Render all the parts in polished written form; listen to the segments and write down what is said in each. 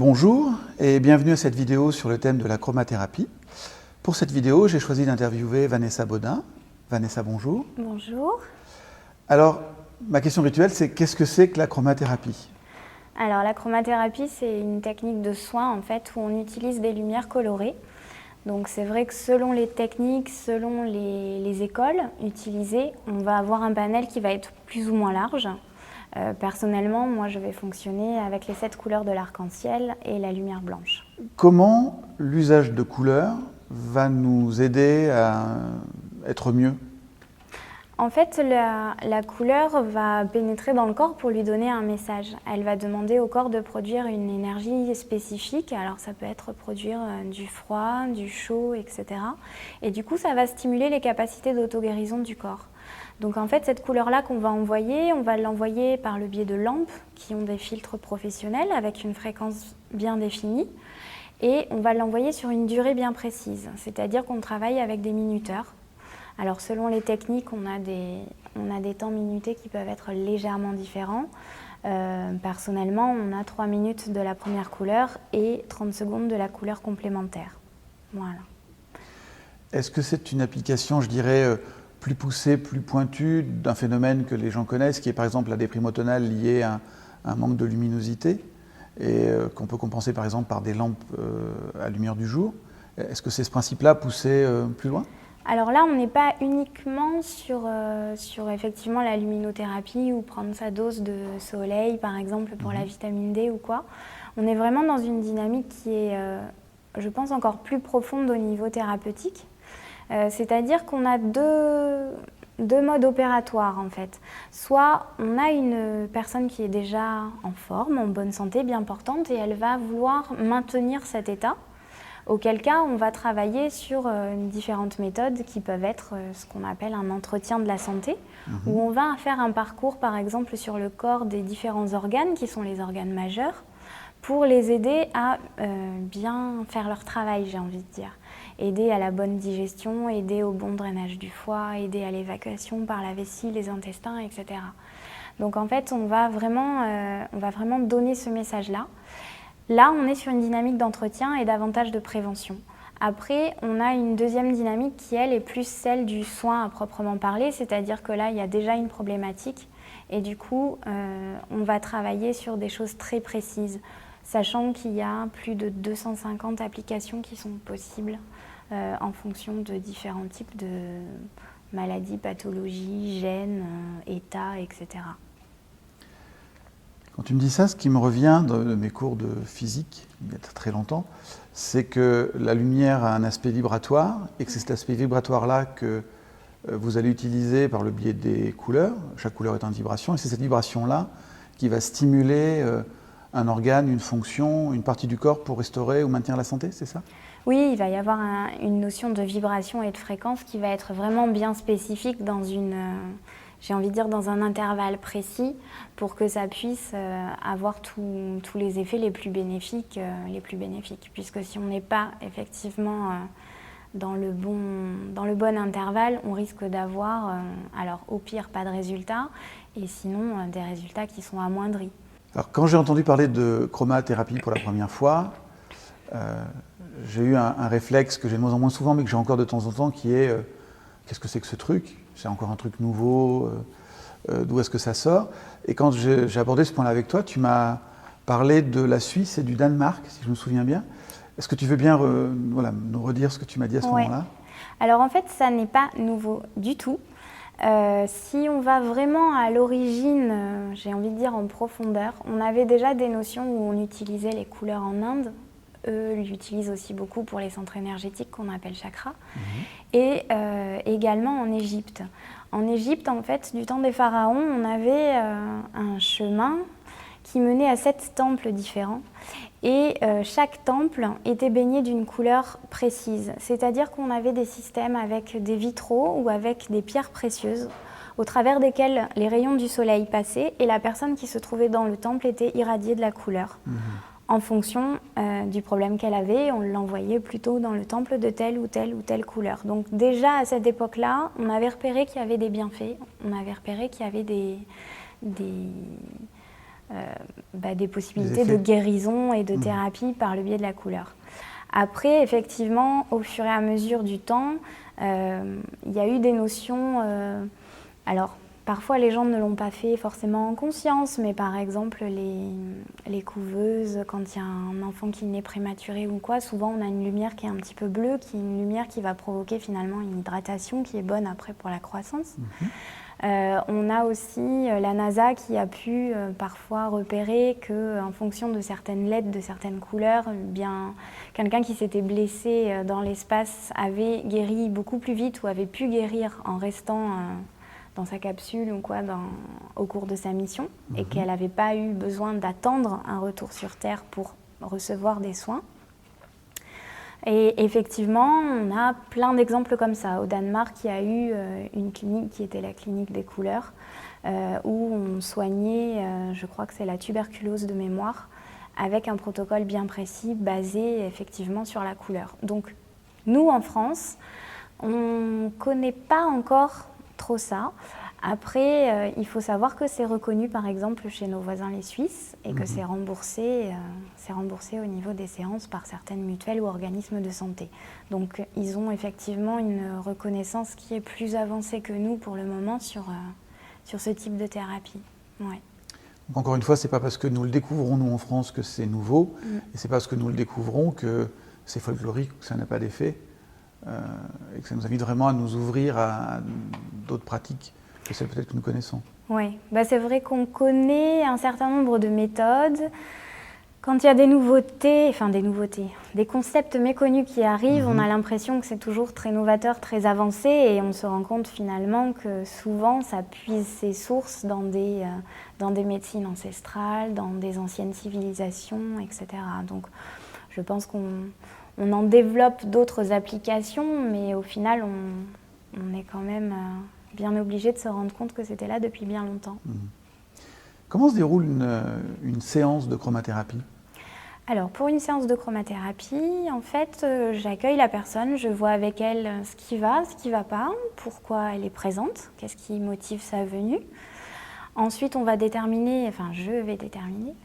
Bonjour et bienvenue à cette vidéo sur le thème de la chromathérapie. Pour cette vidéo, j'ai choisi d'interviewer Vanessa Baudin. Vanessa, bonjour. Bonjour. Alors, ma question rituelle, c'est qu'est-ce que c'est que la chromathérapie? Alors la chromathérapie, c'est une technique de soin en fait où on utilise des lumières colorées. Donc c'est vrai que selon les techniques, selon les écoles utilisées, on va avoir un panel qui va être plus ou moins large. Personnellement, moi je vais fonctionner avec les 7 couleurs de l'arc-en-ciel et la lumière blanche. Comment l'usage de couleurs va nous aider à être mieux? En fait, la couleur va pénétrer dans le corps pour lui donner un message. Elle va demander au corps de produire une énergie spécifique. Alors ça peut être produire du froid, du chaud, etc. Et du coup, ça va stimuler les capacités d'auto-guérison du corps. Donc en fait, cette couleur-là qu'on va envoyer, on va l'envoyer par le biais de lampes qui ont des filtres professionnels avec une fréquence bien définie. Et on va l'envoyer sur une durée bien précise, c'est-à-dire qu'on travaille avec des minuteurs. Alors selon les techniques, on a des temps minutés qui peuvent être légèrement différents. Personnellement, on a 3 minutes de la première couleur et 30 secondes de la couleur complémentaire. Voilà. Est-ce que c'est une application, je dirais, plus poussée, plus pointue d'un phénomène que les gens connaissent, qui est par exemple la déprime automnale liée à un manque de luminosité et qu'on peut compenser par exemple par des lampes à lumière du jour? Est-ce que c'est ce principe-là poussé plus loin? Alors là, on n'est pas uniquement sur effectivement la luminothérapie ou prendre sa dose de soleil, par exemple, pour la vitamine D ou quoi. On est vraiment dans une dynamique qui est, je pense, encore plus profonde au niveau thérapeutique. C'est-à-dire qu'on a deux modes opératoires, en fait. Soit on a une personne qui est déjà en forme, en bonne santé, bien portante, et elle va vouloir maintenir cet état. Auquel cas, on va travailler sur différentes méthodes qui peuvent être ce qu'on appelle un entretien de la santé, où on va faire un parcours, par exemple, sur le corps des différents organes, qui sont les organes majeurs, pour les aider à bien faire leur travail, j'ai envie de dire. Aider à la bonne digestion, aider au bon drainage du foie, aider à l'évacuation par la vessie, les intestins, etc. Donc en fait, on va vraiment donner ce message-là. Là, on est sur une dynamique d'entretien et davantage de prévention. Après, on a une deuxième dynamique qui, elle, est plus celle du soin à proprement parler, c'est-à-dire que là, il y a déjà une problématique et du coup, on va travailler sur des choses très précises, sachant qu'il y a plus de 250 applications qui sont possibles en fonction de différents types de maladies, pathologies, gènes, états, etc. Quand tu me dis ça, ce qui me revient de mes cours de physique, il y a très longtemps, c'est que la lumière a un aspect vibratoire et que c'est cet aspect vibratoire-là que vous allez utiliser par le biais des couleurs. Chaque couleur est en vibration et c'est cette vibration-là qui va stimuler un organe, une fonction, une partie du corps pour restaurer ou maintenir la santé, c'est ça? Oui, il va y avoir une notion de vibration et de fréquence qui va être vraiment bien spécifique dans j'ai envie de dire dans un intervalle précis pour que ça puisse avoir tous les effets les plus bénéfiques. Puisque si on n'est pas effectivement dans le bon intervalle, on risque d'avoir, alors au pire, pas de résultats, et sinon des résultats qui sont amoindris. Alors quand j'ai entendu parler de chromathérapie pour la première fois, j'ai eu un réflexe que j'ai de moins en moins souvent, mais que j'ai encore de temps en temps, qui est qu'est-ce que c'est que ce truc? C'est encore un truc nouveau, d'où est-ce que ça sort? Et quand j'ai abordé ce point-là avec toi, tu m'as parlé de la Suisse et du Danemark, si je me souviens bien. Est-ce que tu veux bien nous redire ce que tu m'as dit à ce moment-là? Alors en fait, ça n'est pas nouveau du tout. Si on va vraiment à l'origine, j'ai envie de dire en profondeur, on avait déjà des notions où on utilisait les couleurs en Inde. Eux l'utilisent aussi beaucoup pour les centres énergétiques qu'on appelle chakras. Et également en Égypte. En Égypte, en fait, du temps des pharaons, on avait un chemin qui menait à 7 temples différents. Et chaque temple était baigné d'une couleur précise. C'est-à-dire qu'on avait des systèmes avec des vitraux ou avec des pierres précieuses au travers desquelles les rayons du soleil passaient et la personne qui se trouvait dans le temple était irradiée de la couleur. En fonction du problème qu'elle avait, on l'envoyait plutôt dans le temple de telle ou telle ou telle couleur. Donc déjà à cette époque-là, on avait repéré qu'il y avait des bienfaits, on avait repéré qu'il y avait des possibilités de guérison et de thérapie par le biais de la couleur. Après, effectivement, au fur et à mesure du temps, il y a eu des notions... alors, parfois, les gens ne l'ont pas fait forcément en conscience, mais par exemple, les couveuses, quand il y a un enfant qui naît prématuré ou quoi, souvent on a une lumière qui est un petit peu bleue, qui est une lumière qui va provoquer finalement une hydratation qui est bonne après pour la croissance. On a aussi la NASA qui a pu parfois repérer qu'en fonction de certaines LED, de certaines couleurs, quelqu'un qui s'était blessé dans l'espace avait guéri beaucoup plus vite ou avait pu guérir en restant... dans sa capsule ou quoi au cours de sa mission et qu'elle n'avait pas eu besoin d'attendre un retour sur Terre pour recevoir des soins. Et effectivement, on a plein d'exemples comme ça. Au Danemark, il y a eu une clinique qui était la clinique des couleurs où on soignait, je crois que c'est la tuberculose de mémoire, avec un protocole bien précis basé effectivement sur la couleur. Donc nous, en France, on ne connaît pas encore trop ça. Après, il faut savoir que c'est reconnu par exemple chez nos voisins les Suisses et que c'est remboursé au niveau des séances par certaines mutuelles ou organismes de santé. Donc ils ont effectivement une reconnaissance qui est plus avancée que nous pour le moment sur ce type de thérapie. Ouais. Donc encore une fois, c'est pas parce que nous le découvrons nous en France que c'est nouveau, et c'est pas parce que nous le découvrons que c'est folklorique ou que ça n'a pas d'effet. Et que ça nous invite vraiment à nous ouvrir à d'autres pratiques que celles peut-être que nous connaissons. Oui, c'est vrai qu'on connaît un certain nombre de méthodes. Quand il y a des nouveautés, des concepts méconnus qui arrivent, on a l'impression que c'est toujours très novateur, très avancé, et on se rend compte finalement que souvent ça puise ses sources dans des médecines ancestrales, dans des anciennes civilisations, etc. Donc je pense qu'on en développe d'autres applications, mais au final, on est quand même bien obligé de se rendre compte que c'était là depuis bien longtemps. Comment se déroule une séance de chromathérapie ? Alors, pour une séance de chromathérapie, en fait, j'accueille la personne, je vois avec elle ce qui va pas, pourquoi elle est présente, qu'est-ce qui motive sa venue. Ensuite, je vais déterminer,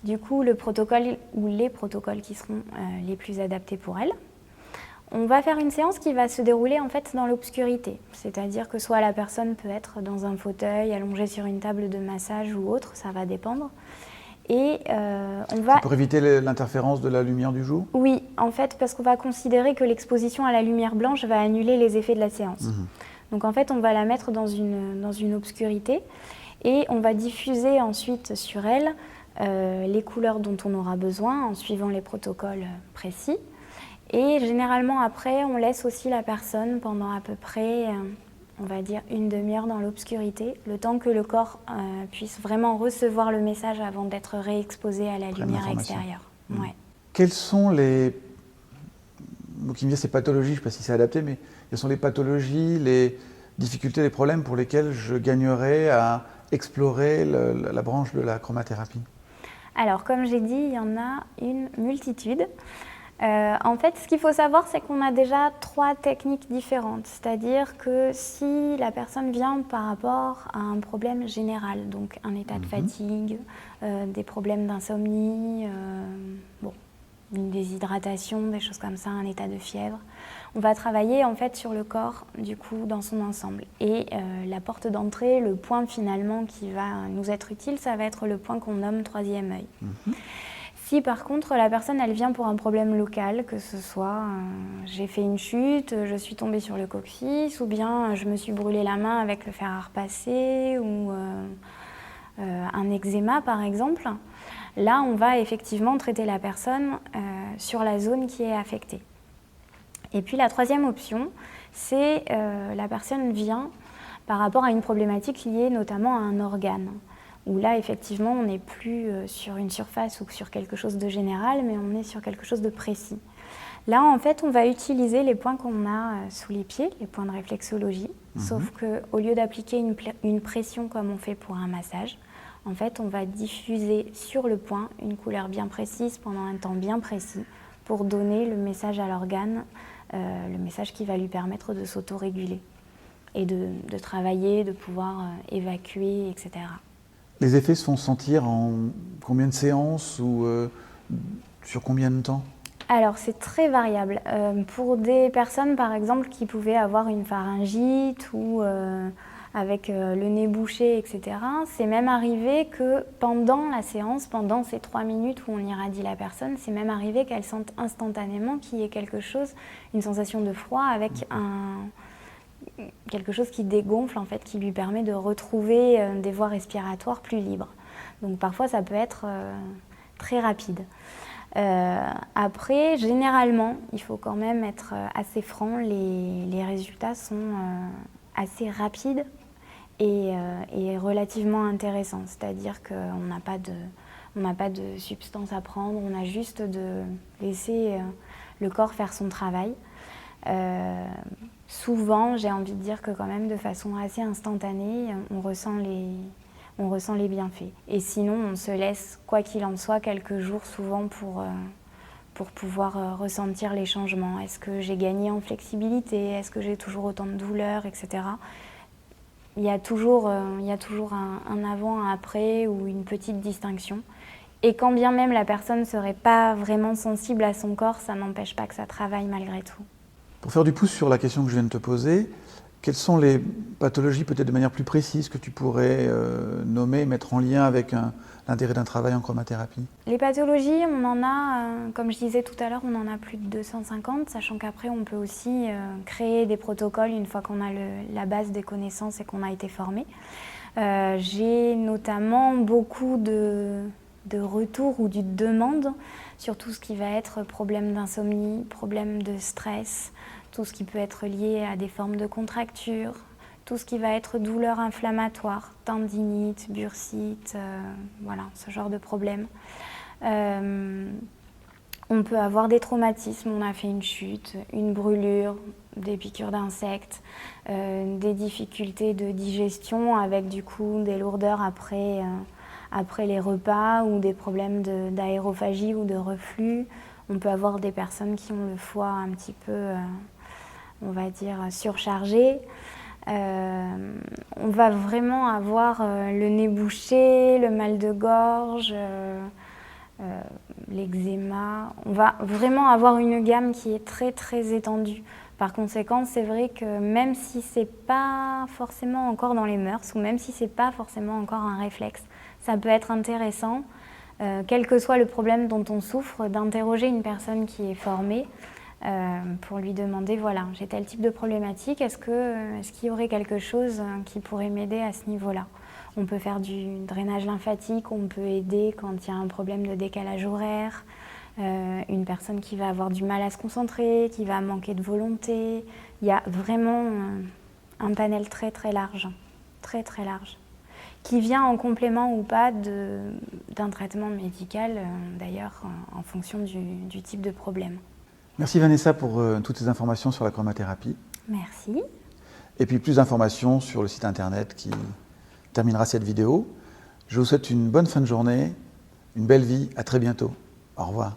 du coup, le protocole ou les protocoles qui seront les plus adaptés pour elle. On va faire une séance qui va se dérouler en fait dans l'obscurité, c'est-à-dire que soit la personne peut être dans un fauteuil, allongée sur une table de massage ou autre, ça va dépendre. Et on va... C'est pour éviter l'interférence de la lumière du jour ? Oui, en fait, parce qu'on va considérer que l'exposition à la lumière blanche va annuler les effets de la séance. Donc en fait, on va la mettre dans une obscurité et on va diffuser ensuite sur elle les couleurs dont on aura besoin en suivant les protocoles précis. Et généralement après, on laisse aussi la personne pendant à peu près, on va dire, une demi-heure dans l'obscurité, le temps que le corps puisse vraiment recevoir le message avant d'être réexposé à la lumière extérieure. Ouais. Quelles sont les... Donc il me dit ces pathologies, je ne sais pas si c'est adapté, mais quelles sont les pathologies, les difficultés, les problèmes pour lesquels je gagnerais à explorer la branche de la chromathérapie ? Alors, comme j'ai dit, il y en a une multitude. En fait, ce qu'il faut savoir, c'est qu'on a déjà 3 techniques différentes. C'est-à-dire que si la personne vient par rapport à un problème général, donc un état de fatigue, des problèmes d'insomnie, une déshydratation, des choses comme ça, un état de fièvre, on va travailler en fait sur le corps, du coup, dans son ensemble. Et la porte d'entrée, le point finalement qui va nous être utile, ça va être le point qu'on nomme 3e œil. Si par contre la personne elle vient pour un problème local, que ce soit j'ai fait une chute, je suis tombée sur le coccyx, ou bien je me suis brûlé la main avec le fer à repasser, ou un eczéma par exemple, là on va effectivement traiter la personne sur la zone qui est affectée. Et puis la 3e option, c'est la personne vient par rapport à une problématique liée notamment à un organe, où là, effectivement, on n'est plus sur une surface ou sur quelque chose de général, mais on est sur quelque chose de précis. Là, en fait, on va utiliser les points qu'on a sous les pieds, les points de réflexologie, sauf qu'au lieu d'appliquer une pression comme on fait pour un massage, en fait, on va diffuser sur le point une couleur bien précise pendant un temps bien précis pour donner le message à l'organe, le message qui va lui permettre de s'autoréguler et de travailler, de pouvoir évacuer, etc. Les effets se font sentir en combien de séances ou sur combien de temps? Alors, c'est très variable. Pour des personnes, par exemple, qui pouvaient avoir une pharyngite ou avec le nez bouché, etc., c'est même arrivé que pendant la séance, pendant ces 3 minutes où on irradie la personne, c'est même arrivé qu'elle sente instantanément qu'il y ait quelque chose, une sensation de froid avec quelque chose qui dégonfle, en fait, qui lui permet de retrouver des voies respiratoires plus libres. Donc parfois, ça peut être très rapide. Après, généralement, il faut quand même être assez franc, les résultats sont assez rapides et relativement intéressants. C'est-à-dire qu'on n'a pas de substance à prendre, on a juste de laisser le corps faire son travail. Souvent, j'ai envie de dire que quand même de façon assez instantanée, on ressent les bienfaits. Et sinon, on se laisse, quoi qu'il en soit, quelques jours souvent pour pouvoir ressentir les changements. Est-ce que j'ai gagné en flexibilité? Est-ce que j'ai toujours autant de douleurs, etc. Il y a toujours un avant, un après ou une petite distinction. Et quand bien même la personne ne serait pas vraiment sensible à son corps, ça n'empêche pas que ça travaille malgré tout. Pour faire du pouce sur la question que je viens de te poser, quelles sont les pathologies, peut-être de manière plus précise, que tu pourrais nommer, mettre en lien avec l'intérêt d'un travail en chromathérapie? Les pathologies, on en a, comme je disais tout à l'heure, on en a plus de 250, sachant qu'après on peut aussi créer des protocoles une fois qu'on a la base des connaissances et qu'on a été formé. J'ai notamment beaucoup de retours ou de demandes sur tout ce qui va être problème d'insomnie, problème de stress, tout ce qui peut être lié à des formes de contractures, tout ce qui va être douleur inflammatoire, tendinite, bursite, voilà, ce genre de problème. On peut avoir des traumatismes, on a fait une chute, une brûlure, des piqûres d'insectes, des difficultés de digestion avec du coup des lourdeurs après les repas ou des problèmes d'aérophagie ou de reflux. On peut avoir des personnes qui ont le foie un petit peu, on va dire, surchargé. On va vraiment avoir le nez bouché, le mal de gorge, l'eczéma. On va vraiment avoir une gamme qui est très très étendue. Par conséquent, c'est vrai que même si c'est pas forcément encore dans les mœurs ou même si c'est pas forcément encore un réflexe, ça peut être intéressant, quel que soit le problème dont on souffre, d'interroger une personne qui est formée pour lui demander, voilà, j'ai tel type de problématique, est-ce qu'il y aurait quelque chose qui pourrait m'aider à ce niveau-là? On peut faire du drainage lymphatique, on peut aider quand il y a un problème de décalage horaire, une personne qui va avoir du mal à se concentrer, qui va manquer de volonté. Il y a vraiment un panel très très large, qui vient en complément ou pas d'un traitement médical, d'ailleurs, en fonction du type de problème. Merci Vanessa pour toutes ces informations sur la chromathérapie. Merci. Et puis plus d'informations sur le site internet qui terminera cette vidéo. Je vous souhaite une bonne fin de journée, une belle vie, à très bientôt. Au revoir.